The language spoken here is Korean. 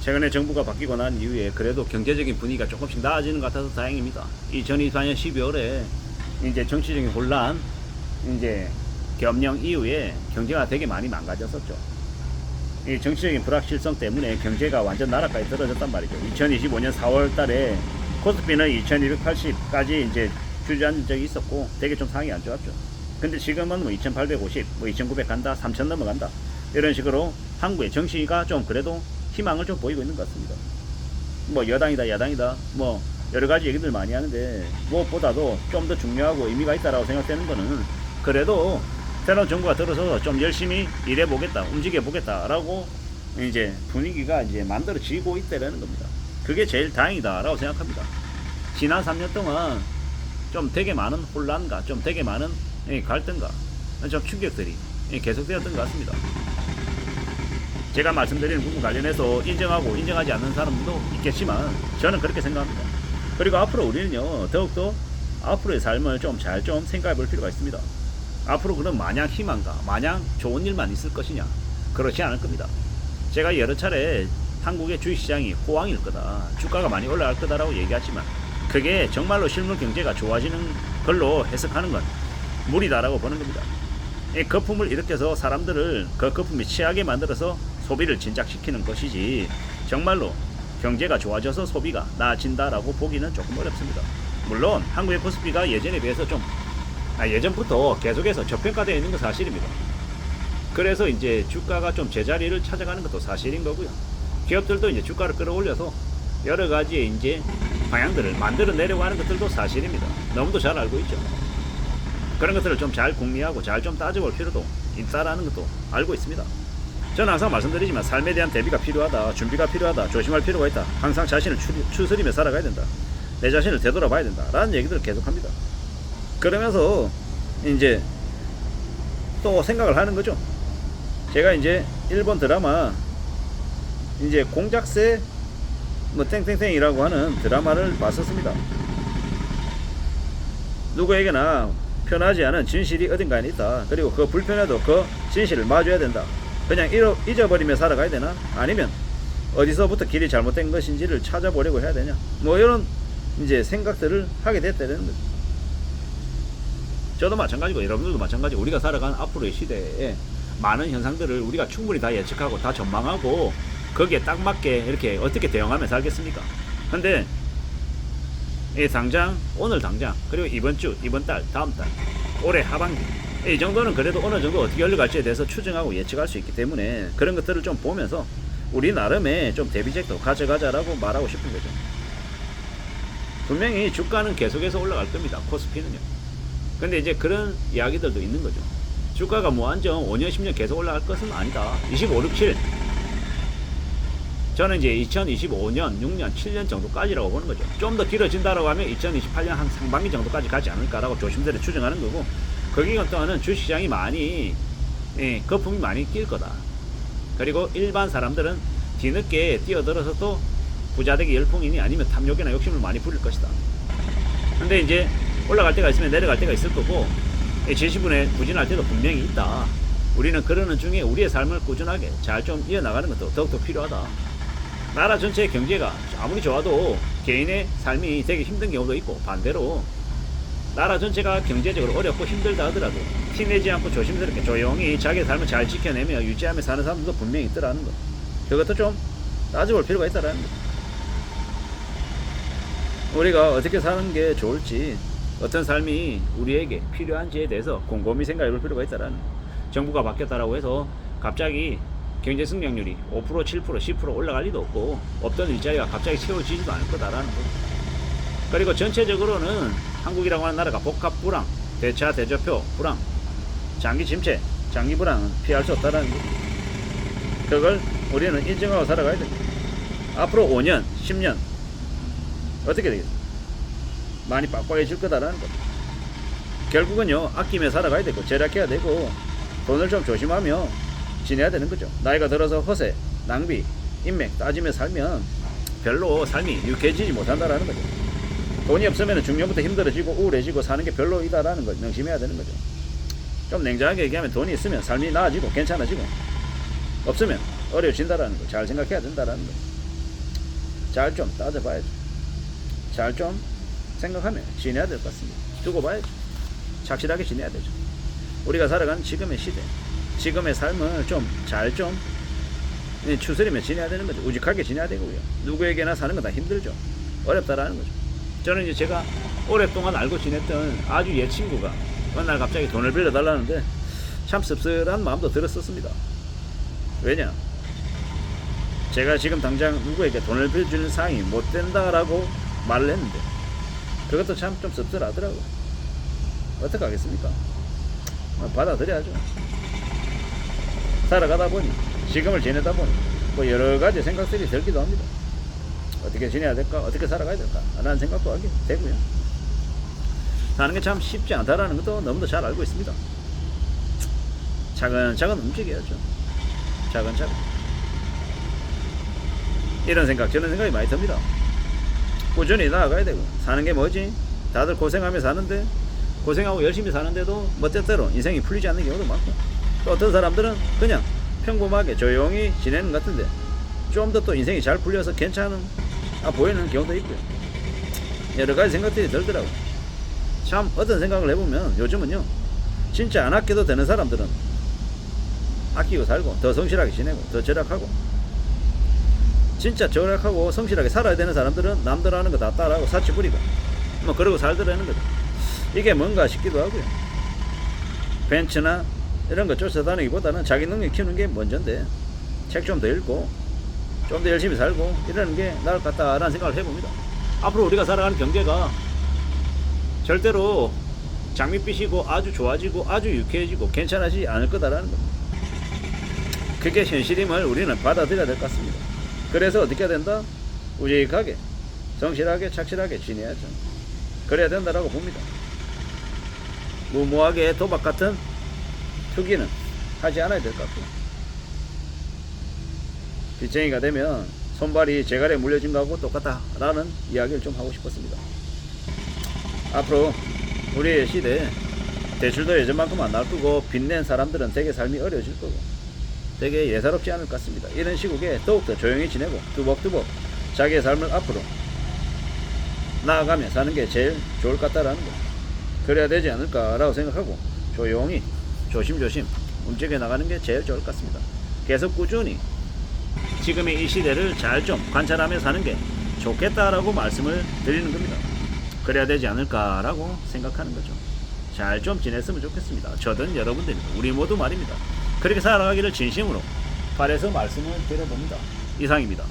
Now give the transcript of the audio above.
최근에 정부가 바뀌고 난 이후에 그래도 경제적인 분위기가 조금씩 나아지는 것 같아서 다행입니다. 2024년 12월에 이제 정치적인 혼란, 이제 겸령 이후에 경제가 되게 많이 망가졌었죠. 이 정치적인 불확실성 때문에 경제가 완전 나락까지 떨어졌단 말이죠. 2025년 4월 달에 코스피는 2280까지 이제 주저앉은 적이 있었고 되게 좀 상황이 안 좋았죠. 근데 지금은 뭐 2850, 뭐 2900 간다, 3000 넘어간다. 이런 식으로 한국의 정치가 좀 그래도 희망을 좀 보이고 있는 것 같습니다. 뭐 여당이다, 야당이다, 뭐 여러 가지 얘기들 많이 하는데 무엇보다도 좀 더 중요하고 의미가 있다라고 생각되는 거는 그래도 새로운 정부가 들어서서 좀 열심히 일해 보겠다, 움직여 보겠다라고 이제 분위기가 이제 만들어지고 있다라는 겁니다. 그게 제일 다행이다라고 생각합니다. 지난 3년 동안 좀 되게 많은 혼란과 좀 되게 많은 갈등과 좀 충격들이 계속되었던 것 같습니다. 제가 말씀드리는 부분 관련해서 인정하고 인정하지 않는 사람들도 있겠지만 저는 그렇게 생각합니다. 그리고 앞으로 우리는요, 더욱더 앞으로의 삶을 좀 잘 좀 생각해 볼 필요가 있습니다. 앞으로 그런 마냥 희망과 마냥 좋은 일만 있을 것이냐, 그렇지 않을 겁니다. 제가 여러 차례 한국의 주식시장이 호황일 거다, 주가가 많이 올라갈 거다라고 얘기하지만 그게 정말로 실물 경제가 좋아지는 걸로 해석하는 건 무리다라고 보는 겁니다. 이 거품을 일으켜서 사람들을 그 거품이 취하게 만들어서 소비를 진작시키는 것이지 정말로 경제가 좋아져서 소비가 나아진다라고 보기는 조금 어렵습니다. 물론 한국의 코스피가 예전에 비해서 좀 예전부터 계속해서 저평가되어 있는 건 사실입니다. 그래서 이제 주가가 좀 제자리를 찾아가는 것도 사실인 거고요. 기업들도 이제 주가를 끌어올려서 여러 가지의 이제 방향들을 만들어내려고 하는 것들도 사실입니다. 너무도 잘 알고 있죠. 그런 것들을 좀 잘 궁리하고 잘 좀 따져볼 필요도 있다라는 것도 알고 있습니다. 저는 항상 말씀드리지만 삶에 대한 대비가 필요하다, 준비가 필요하다, 조심할 필요가 있다, 항상 자신을 추스리며 살아가야 된다, 내 자신을 되돌아봐야 된다 라는 얘기들을 계속합니다. 그러면서 이제 또 생각을 하는 거죠. 제가 이제 일본 드라마 이제 공작새 뭐 땡땡땡이라고 하는 드라마를 봤었습니다. 누구에게나 편하지 않은 진실이 어딘가에 있다. 그리고 그 불편해도 그 진실을 마주해야 된다. 그냥 잊어버리며 살아가야 되나? 아니면 어디서부터 길이 잘못된 것인지를 찾아보려고 해야 되냐? 뭐 이런 이제 생각들을 하게 됐다는 거죠. 저도 마찬가지고 여러분들도 마찬가지고 우리가 살아가는 앞으로의 시대에 많은 현상들을 우리가 충분히 다 예측하고 다 전망하고 거기에 딱 맞게 이렇게 어떻게 대응하며 살겠습니까? 근데 당장 오늘 당장 그리고 이번 주, 이번 달, 다음 달, 올해 하반기 이 정도는 그래도 어느 정도 어떻게 흘러갈지에 대해서 추정하고 예측할 수 있기 때문에 그런 것들을 좀 보면서 우리 나름의 좀 대비책도 가져가자라고 말하고 싶은 거죠. 분명히 주가는 계속해서 올라갈 겁니다. 코스피는요. 근데 이제 그런 이야기들도 있는 거죠. 주가가 무한정 5년, 10년 계속 올라갈 것은 아니다. 25, 6, 7 저는 이제 2025년, 6년, 7년 정도까지라고 보는 거죠. 좀 더 길어진다라고 하면 2028년 한 상반기 정도까지 가지 않을까라고 조심스레 추정하는 거고, 거기 동안은 주식시장이 많이 거품이 많이 낄 거다. 그리고 일반 사람들은 뒤늦게 뛰어들어서 또 부자되기 열풍이니 아니면 탐욕이나 욕심을 많이 부릴 것이다. 근데 이제 올라갈 때가 있으면 내려갈 때가 있을 거고, 지지분에 부진할 때도 분명히 있다. 우리는 그러는 중에 우리의 삶을 꾸준하게 잘 좀 이어나가는 것도 더욱더 필요하다. 나라 전체의 경제가 아무리 좋아도 개인의 삶이 되게 힘든 경우도 있고, 반대로 나라 전체가 경제적으로 어렵고 힘들다 하더라도 티내지 않고 조심스럽게 조용히 자기의 삶을 잘 지켜내며 유지하며 사는 사람들도 분명히 있더라는 것. 그것도 좀 따져볼 필요가 있다라는 것. 우리가 어떻게 사는 게 좋을지, 어떤 삶이 우리에게 필요한지에 대해서 곰곰이 생각해 볼 필요가 있다라는 것. 정부가 바뀌었다라고 해서 갑자기 경제 성장률이 5%, 7%, 10% 올라갈 리도 없고, 없던 일자리가 갑자기 채워지지도 않을 거다라는 거. 그리고 전체적으로는 한국이라고 하는 나라가 복합 불황, 대차 대조표 불황, 장기 침체, 장기 불황은 피할 수 없다라는 거. 그걸 우리는 인정하고 살아가야 됩니다. 앞으로 5년, 10년 어떻게 되겠어? 많이 빡빡해질 거다라는 거. 결국은요, 아끼며 살아가야 되고 절약해야 되고 돈을 좀 조심하며 지내야 되는 거죠. 나이가 들어서 허세, 낭비, 인맥 따지며 살면 별로 삶이 유쾌해지지 못한다라는 거죠. 돈이 없으면 중년부터 힘들어지고 우울해지고 사는 게 별로이다라는 걸 명심해야 되는 거죠. 좀 냉정하게 얘기하면 돈이 있으면 삶이 나아지고 괜찮아지고, 없으면 어려워진다라는 거 잘 생각해야 된다라는 거. 잘 좀 따져봐야죠. 잘 좀 생각하며 지내야 될 것 같습니다. 두고 봐야죠. 착실하게 지내야 되죠. 우리가 살아가는 지금의 시대, 지금의 삶을 좀 잘 좀 추스리며 지내야 되는 거죠. 우직하게 지내야 되고요. 누구에게나 사는 건 다 힘들죠. 어렵다라는 거죠. 저는 이제 제가 오랫동안 알고 지냈던 아주 옛 친구가 어느 날 갑자기 돈을 빌려달라는데 참 씁쓸한 마음도 들었었습니다. 왜냐? 제가 지금 당장 누구에게 돈을 빌려주는 상황이 못 된다라고 말을 했는데 그것도 참 좀 씁쓸하더라고요. 어떡하겠습니까? 받아들여야죠. 살아가다 보니, 지금을 지내다 보니 뭐 여러 가지 생각들이 들기도 합니다. 어떻게 지내야 될까? 어떻게 살아가야 될까? 라는 생각도 하게 되고요. 사는 게 참 쉽지 않다라는 것도 너무도 잘 알고 있습니다. 차근차근 움직여야죠. 차근차근. 이런 생각, 저런 생각이 많이 듭니다. 꾸준히 나아가야 되고, 사는 게 뭐지? 다들 고생하며 사는데, 고생하고 열심히 사는데도 뭐 때때로 인생이 풀리지 않는 경우도 많고, 또 어떤 사람들은 그냥 평범하게 조용히 지내는 것 같은데 좀 더 또 인생이 잘 풀려서 괜찮은 보이는 경우도 있고요. 여러 가지 생각들이 들더라고요. 참 어떤 생각을 해보면 요즘은요, 진짜 안 아껴도 되는 사람들은 아끼고 살고 더 성실하게 지내고 더 절약하고, 진짜 절약하고 성실하게 살아야 되는 사람들은 남들 하는 거 다 따라하고 사치 부리고 뭐 그러고 살더라는 거죠. 이게 뭔가 싶기도 하고요. 벤츠나 이런 거 쫓아다니기보다는 자기 능력 키우는 게 먼저인데 책 좀 더 읽고 좀 더 열심히 살고 이러는 게 나을 것 같다라는 생각을 해봅니다. 앞으로 우리가 살아가는 경제가 절대로 장밋빛이고 아주 좋아지고 아주 유쾌해지고 괜찮아지지 않을 거다라는 겁니다. 그게 현실임을 우리는 받아들여야 될 것 같습니다. 그래서 어떻게 해야 된다? 우직하게 성실하게 착실하게 지내야죠. 그래야 된다라고 봅니다. 무모하게 도박 같은 투기는 하지 않아야 될 것 같고요. 빚쟁이가 되면 손발이 제갈에 물려진 거하고 똑같다라는 이야기를 좀 하고 싶었습니다. 앞으로 우리의 시대에 대출도 예전만큼 안 나올 거고 빚낸 사람들은 되게 삶이 어려워질 거고 되게 예사롭지 않을 것 같습니다. 이런 시국에 더욱더 조용히 지내고 뚜벅뚜벅 자기의 삶을 앞으로 나아가며 사는 게 제일 좋을 것 같다라는 거, 그래야 되지 않을까라고 생각하고 조용히 조심조심 움직여 나가는 게 제일 좋을 것 같습니다. 계속 꾸준히 지금의 이 시대를 잘 좀 관찰하며 사는 게 좋겠다라고 말씀을 드리는 겁니다. 그래야 되지 않을까라고 생각하는 거죠. 잘 좀 지냈으면 좋겠습니다. 저든 여러분들입니다. 우리 모두 말입니다. 그렇게 살아가기를 진심으로 바라서 말씀을 드려봅니다. 이상입니다.